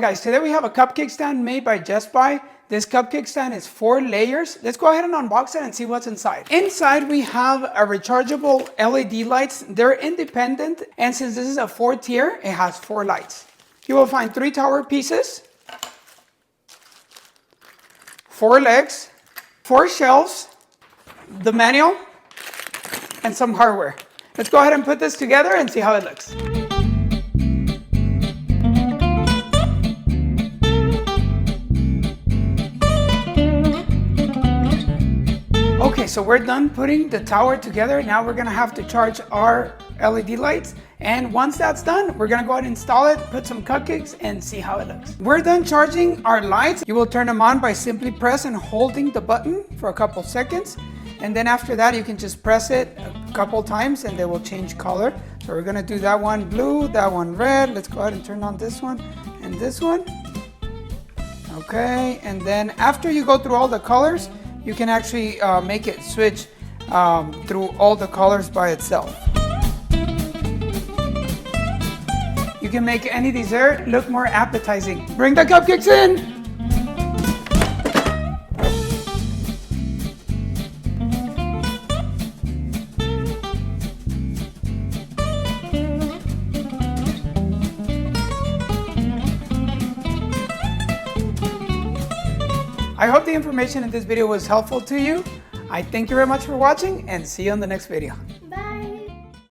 guys, today we have a cupcake stand made by Just Buy. This cupcake stand is 4 layers. Let's go ahead and unbox it and see what's inside. Inside we have a rechargeable LED lights. They're independent, and since this is a 4-tier, it has 4 lights. You will find 3 tower pieces, 4 legs, 4 shelves, the manual, and some hardware. Let's go ahead and put this together and see how it looks. Okay, so we're done putting the tower together. Now we're gonna have to charge our LED lights. And once that's done, we're gonna go ahead and install it, put some cupcakes, and see how it looks. We're done charging our lights. You will turn them on by simply pressing and holding the button for a couple seconds. And then after that, you can just press it a couple times and they will change color. So we're gonna do that one blue, that one red. Let's go ahead and turn on this one and this one. Okay, and then after you go through all the colors, you can actually make it switch through all the colors by itself. You can make any dessert look more appetizing. Bring the cupcakes in! I hope the information in this video was helpful to you. I thank you very much for watching and see you on the next video.